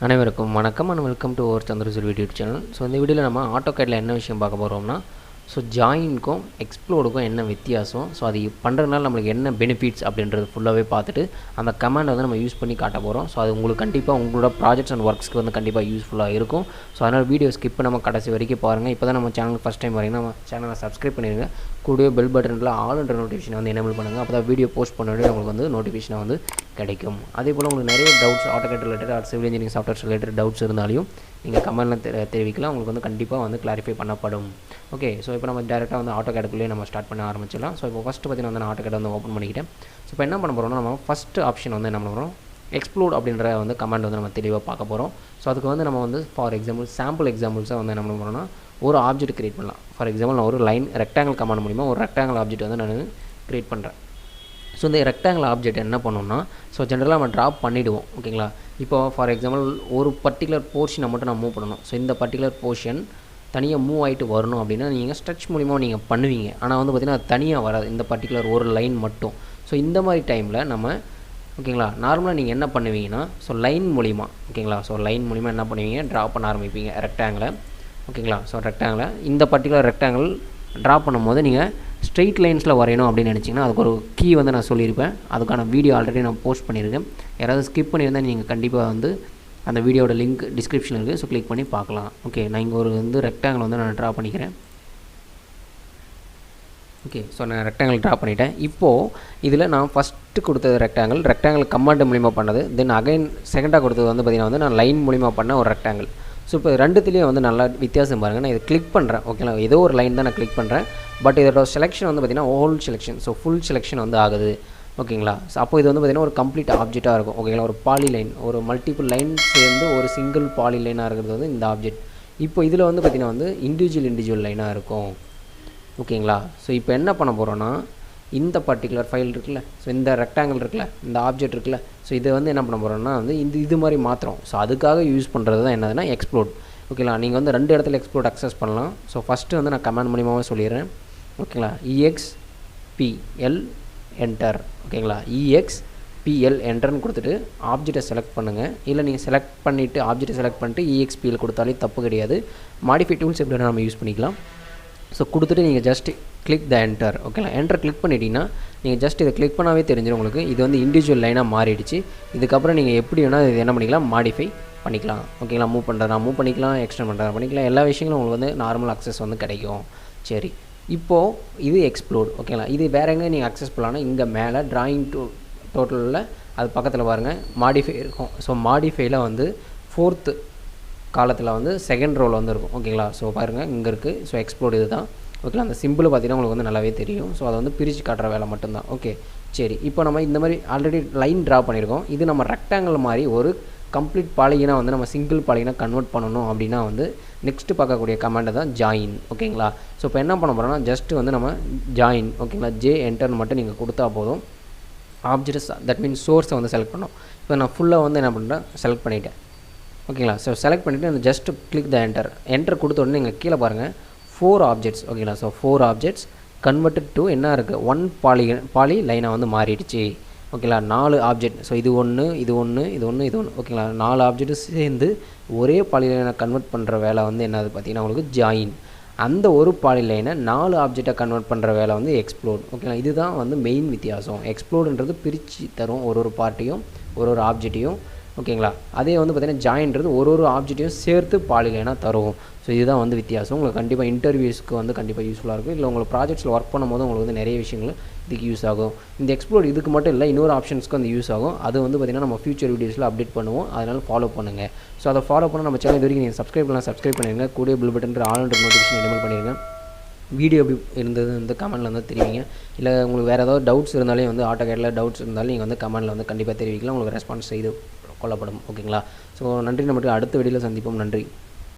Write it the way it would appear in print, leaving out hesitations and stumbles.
அனைவருக்கும் வணக்கம் and welcome to our Chandra YouTube channel. So இந்த வீடியோவில் நம்ம ஆட்டோகேடில் என்ன விஷயம் பார்க்க போகிறோம்னா, ஸோ ஜாயின்க்கும் எக்ஸ்ப்ளோடுக்கும் என்ன வித்தியாசம், ஸோ அது பண்ணுறதுனால நம்மளுக்கு என்ன பெனிஃபிட்ஸ் அப்படின்றது ஃபுல்லாகவே பார்த்துட்டு அந்த கமாண்ட் வந்து நம்ம யூஸ் பண்ணி காட்ட போகிறோம். ஸோ அது உங்களுக்கு கண்டிப்பாக உங்களோட ப்ராஜெக்ட்ஸ் அண்ட் ஒர்க்ஸ்க்கு வந்து கண்டிப்பாக யூஸ்ஃபுல்லாக இருக்கும். ஸோ அதனால் வீடியோ ஸ்கிப் நம்ம கடைசி வரைக்கும் பாருங்கள். இப்போ தான் நம்ம சேனலுக்கு ஃபஸ்ட் டைம் வரீங்கன்னா நம்ம சேனலை சப்ஸ்கிரைப் பண்ணிடுங்க. கூடவே பெல் பட்டனில் ஆல்ன்ற நோட்டிஃபிகேஷன் வந்து எனேபிள் பண்ணுங்கள். அப்போ தான் வீடியோ போஸ்ட் பண்ணி உங்களுக்கு வந்து நோட்டிஃபிகேஷன் வந்து கிடைக்கும். அதே போல் உங்களுக்கு நிறைய doubts AutoCAD related R civil engineering softwares related doubts இருந்தாலும் நீங்கள் கமெண்ட்டில் தெரிவிக்கலாம். உங்களுக்கு வந்து கண்டிப்பாக வந்து கிளாரிஃபை பண்ணப்படும். ஓகே, ஸோ இப்போ நம்ம டேரெக்டாக வந்து ஆட்டோகேடுக்குள்ளேயே நம்ம ஸ்டார்ட் பண்ண ஆரம்பிச்சிடலாம். ஸோ இப்போ ஃபஸ்ட்டு பார்த்தீங்கன்னா வந்து நான் ஆட்டோகேட் வந்து ஓப்பன் பண்ணிக்கிட்டேன். ஸோ இப்போ என்ன பண்ண போகிறோம்னா, நம்ம ஃபஸ்ட்டு ஆப்ஷன் வந்து என்ன பண்ண போகிறோம், எக்ஸ்ப்ளோட் அப்படின்ற வந்து கமாண்ட் வந்து நம்ம தெளிவாக பார்க்க போகிறோம். ஸோ அதுக்கு வந்து நம்ம வந்து ஃபார் எக்ஸாம்பிள் சாம்பிள் எக்ஸாம்பிள்ஸாக வந்து என்ன பண்ண போகிறோம்னா, ஒரு ஆப்ஜெக்ட் கிரியேட் பண்ணலாம். ஃபார் எக்ஸாம்பிள் நான் ஒரு லைன் ரெக்டாங்கிள் கமாண்ட் மூலிமா ஒரு ரெக்டாங்கிள் ஆப்ஜெக்ட் வந்து நான் கிரியேட் பண்ணுறேன். ஸோ இந்த ரெக்டாங்கிள் ஆப்ஜெக்ட் என்ன பண்ணணும்னா, ஸோ ஜென்ரலாக நம்ம ட்ராப் பண்ணிவிடுவோம். ஓகேங்களா, இப்போ ஃபார் எக்ஸாம்பிள் ஒரு பர்டிகுலர் போர்ஷனை மட்டும் நான் மூவ் பண்ணணும். ஸோ இந்த பர்டிகுலர் போர்ஷன் தனியாக மூவ் ஆகிட்டு வரணும் அப்படின்னா நீங்கள் ஸ்ட்ரெச் மூலிமா நீங்கள் பண்ணுவீங்க. ஆனால் வந்து பார்த்திங்கன்னா அது தனியாக வராது, இந்த பர்டிகுலர் ஒரு லைன் மட்டும். ஸோ இந்த மாதிரி டைமில் நம்ம ஓகேங்களா நார்மலாக நீங்கள் என்ன பண்ணுவீங்கன்னா, ஸோ லைன் மூலிமா ஓகேங்களா, ஸோ லைன் மூலிமா என்ன பண்ணுவீங்க, ட்ரா பண்ண ஆரம்பிப்பீங்க ரெக்டாங்கிளை. ஓகேங்களா, ஸோ ரெக்டாங்கிளை இந்த பர்டிகுலர் ரெக்டாங்கிள் ட்ரா பண்ணும்போது நீங்கள் ஸ்ட்ரெயிட் லைன்ஸில் வரையணும் அப்படின்னு நினச்சிங்கன்னா அதுக்கு ஒரு கீ வந்து நான் சொல்லியிருப்பேன். அதுக்கான வீடியோ ஆல்ரெடி நான் போஸ்ட் பண்ணியிருக்கேன். யாராவது ஸ்கிப் பண்ணியிருந்தால் நீங்கள் கண்டிப்பாக வந்து அந்த வீடியோட லிங்க் டிஸ்கிரிப்ஷனில் இருக்குது. ஸோ கிளிக் பண்ணி பார்க்கலாம். ஓகே, நான் இங்கே ஒரு வந்து ரெக்டாங்கிள் வந்து நான் ட்ரா பண்ணிக்கிறேன். ஓகே, ஸோ நான் ரெக்டாங்கிள் ட்ரா பண்ணிட்டேன். இப்போது இதில் நான் ஃபஸ்ட்டு கொடுத்தது ரெக்டாங்கிள் கமாண்ட் மூலிமா பண்ணது. தென் அகைன் செகண்டாக கொடுத்தது வந்து பார்த்திங்கன்னா வந்து நான் லைன் மூலிமா பண்ண ஒரு ரெக்டாங்கிள். ஸோ இப்போ ரெண்டுத்துலேயும் வந்து நல்லா வித்தியாசம் பாருங்கள். நான் இதை கிளிக் பண்ணுறேன். ஓகேங்களா, ஏதோ ஒரு லைன் தான் நான் கிளிக் பண்ணுறேன். பட் இதோட செலெக்ஷன் வந்து பார்த்திங்கன்னா whole selection, so full selection வந்து ஆகுது. ஓகேங்களா, ஸோ அப்போ இது வந்து பார்த்திங்கன்னா ஒரு கம்ப்ளீட் ஆப்ஜெக்டாக இருக்கும். ஓகேங்களா, ஒரு பாலி லைன், ஒரு மல்டிபிள் லைன் சேர்ந்து ஒரு சிங்கிள் பாலி லைனாக இருக்கிறது வந்து இந்த ஆப்ஜெக்ட். இப்போ இதில் வந்து பார்த்திங்கன்னா வந்து இண்டிவிஜுவல் லைனாக இருக்கும். ஓகேங்களா, ஸோ இப்போ என்ன பண்ண போகிறோன்னா, இந்த பர்டிகுலர் ஃபைல் இருக்குல்ல, ஸோ இந்த ரெக்டாங்கிள் இருக்குல்ல, இந்த ஆப்ஜெக்ட் இருக்குல்ல, ஸோ இதை வந்து என்ன பண்ண போகிறோம்னா வந்து இது மாதிரி மாத்திரம். ஸோ அதுக்காக யூஸ் பண்ணுறது தான் என்னதுன்னா எக்ஸ்ப்ளோட். ஓகேங்களா, நீங்கள் வந்து ரெண்டு இடத்துல எக்ஸ்ப்ளோட் அக்சஸ் பண்ணலாம். ஸோ ஃபஸ்ட்டு வந்து நான் கமாண்ட் மூலியமாகவே சொல்லிடுறேன். ஓகேங்களா, EXPL என்டர். ஓகேங்களா, EXPL என்டர்னு கொடுத்துட்டு ஆப்ஜெக்டை செலக்ட் பண்ணுங்கள். இல்லை நீங்கள் செலக்ட் பண்ணிவிட்டு ஆப்ஜெக்டை செலக்ட் பண்ணிட்டு EXPL கொடுத்தாலே தப்பு கிடையாது. மாடிஃபை டூல்ஸ் எப்படி நம்ம யூஸ் பண்ணிக்கலாம். ஸோ கொடுத்துட்டு நீங்கள் ஜஸ்ட் கிளிக் த என்டர். ஓகேங்களா, என்டர் கிளிக் பண்ணிட்டீங்கன்னா நீங்கள் ஜஸ்ட் இதை கிளிக் பண்ணாவே தெரிஞ்சிடும் உங்களுக்கு இது வந்து இண்டிவிஜுவல் லைனாக மாறிடுச்சு. இதுக்கப்புறம் நீங்கள் எப்படி வேணால் இது என்ன பண்ணிக்கலாம், மாடிஃபை பண்ணிக்கலாம். ஓகேங்களா, மூவ் பண்ணுறதா மூவ் பண்ணிக்கலாம், எக்ஸ்டெண்ட் பண்ணுறதா பண்ணிக்கலாம். எல்லா விஷயங்களும் உங்களுக்கு வந்து நார்மல் அக்சஸ் வந்து கிடைக்கும். சரி, இப்போது இது எக்ஸ்ப்ளோட். ஓகேங்களா, இது வேறு எங்கே நீங்கள் அக்சஸ் பண்ணலான்னா இங்கே மேலே ட்ராயிங் டோட்டலில் அது பக்கத்தில் பாருங்கள் மாடிஃபை இருக்கும். ஸோ மாடிஃபைல வந்து 4th காலத்தில் வந்து செகண்ட் ரோல் வந்து இருக்கும். ஓகேங்களா, ஸோ பாருங்கள் இங்கே இருக்குது. ஸோ எக்ஸ்ப்ளோட் இது தான். ஓகேங்களா, அந்த சிம்பிள் பார்த்தீங்கன்னா உங்களுக்கு வந்து நல்லாவே தெரியும். ஸோ அதை வந்து பிரித்து காட்டுற வேலை மட்டும்தான். ஓகே, சரி, இப்போ நம்ம இந்த மாதிரி ஆல்ரெடி லைன் ட்ரா பண்ணியிருக்கோம். இது நம்ம ரெக்டாங்கிள் மாதிரி ஒரு கம்ப்ளீட் பாலிகனாக வந்து நம்ம சிங்கிள் பாலிகனாக கன்வெர்ட் பண்ணணும் அப்படின்னா வந்து நெக்ஸ்ட்டு பார்க்கக்கூடிய கமாண்ட் தான் ஜாயின். ஓகேங்களா, ஸோ இப்போ என்ன பண்ண போகிறோம்னா ஜஸ்ட்டு வந்து நம்ம ஜாயின். ஓகேங்களா, ஜே என்டர்னு மட்டும் நீங்கள் கொடுத்தா போதும். ஆப்ஜெக்ட்ஸ் தட் மீன்ஸ் சோர்ஸை வந்து செலக்ட் பண்ணோம். இப்போ நான் ஃபுல்லாக வந்து என்ன பண்ணுறேன், செலக்ட் பண்ணிவிட்டேன். ஓகேங்களா, ஸோ செலக்ட் பண்ணிவிட்டு அந்த ஜஸ்ட் கிளிக் த என்டர் கொடுத்த உடனே நீங்கள் கீழே பாருங்கள் 4 ஆப்ஜெக்ட்ஸ். ஓகேங்களா, ஸோ 4 ஆப்ஜெக்ட்ஸ் கன்வெர்ட்டட் டு என்ன இருக்குது, 1 பாலி லைனாக வந்து மாறிடுச்சு. ஓகேங்களா, 4 ஆப்ஜெக்ட். ஸோ இது ஒன்று, இது ஒன்று, இது ஒன்று, இது ஒன்று. ஓகேங்களா, 4 ஆப்ஜெக்ட்டு சேர்ந்து ஒரே பாலி லைனை கன்வெர்ட் பண்ணுற வேலை வந்து என்னது பார்த்தீங்கன்னா உங்களுக்கு ஜாயின். அந்த ஒரு பாலி லைனை 4 ஆப்ஜெக்டை கன்வெர்ட் பண்ணுற வேலை வந்து எக்ஸ்ப்ளோட். ஓகேங்களா, இதுதான் வந்து மெயின் வித்தியாசம். எக்ஸ்ப்ளோடுன்றது பிரித்து தரும் ஒரு பார்ட்டையும் ஒரு ஆப்ஜெக்டையும். ஓகேங்களா, அதே வந்து பார்த்திங்கன்னா ஜாயின்றது ஒரு ஆப்ஜெக்டையும் சேர்த்து பாலிலைனாக தரும். ஸோ இதுதான் வந்து வித்தியாசம். உங்களுக்கு கண்டிப்பாக இன்டர்வியூஸ்க்கு வந்து கண்டிப்பாக யூஸ்ஃபுல்லாக இருக்கும். இல்லை உங்களுக்கு ப்ராஜெக்ட்ஸில் ஒர்க் பண்ணும்போது உங்களுக்கு வந்து நிறைய விஷயங்கள் இதுக்கு யூஸ் ஆகும். இந்த எக்ஸ்ப்ளோர் இதுக்கு மட்டும் இல்லை, இன்னொரு ஆப்ஷன்ஸ்க்கு வந்து யூஸ் ஆகும். அது வந்து பார்த்திங்கன்னா நம்ம ஃபியூச்சர் வீடியோஸில் அப்டேட் பண்ணுவோம். அதனால் ஃபாலோ பண்ணுங்கள். ஸோ அதை ஃபாலோ பண்ண நம்ம சேனல் இது வரைக்கும் நீங்கள் சப்ஸ்கிரைப் பண்ணிடுங்க. கூடிய bill button all notification enable பண்ணிடுங்க. வீடியோ எப்படி இருந்தது வந்து கமெண்ட்டில் வந்து தெரிவிங்க. இல்லை உங்களுக்கு வேறு ஏதாவது டவுட்ஸ் இருந்தாலே வந்து ஆட்டோகேடில் டவுட்ஸ் இருந்தாலும் நீங்கள் வந்து கமெண்ட்டில் வந்து கண்டிப்பாக தெரிவிக்கலாம். உங்களுக்கு ரெஸ்பான்ஸ் செய்து கொள்ளப்படும். ஓகேங்களா, ஸோ நன்றி. நம்ம அடுத்த வீடியோவில் சந்திப்போம். நன்றி.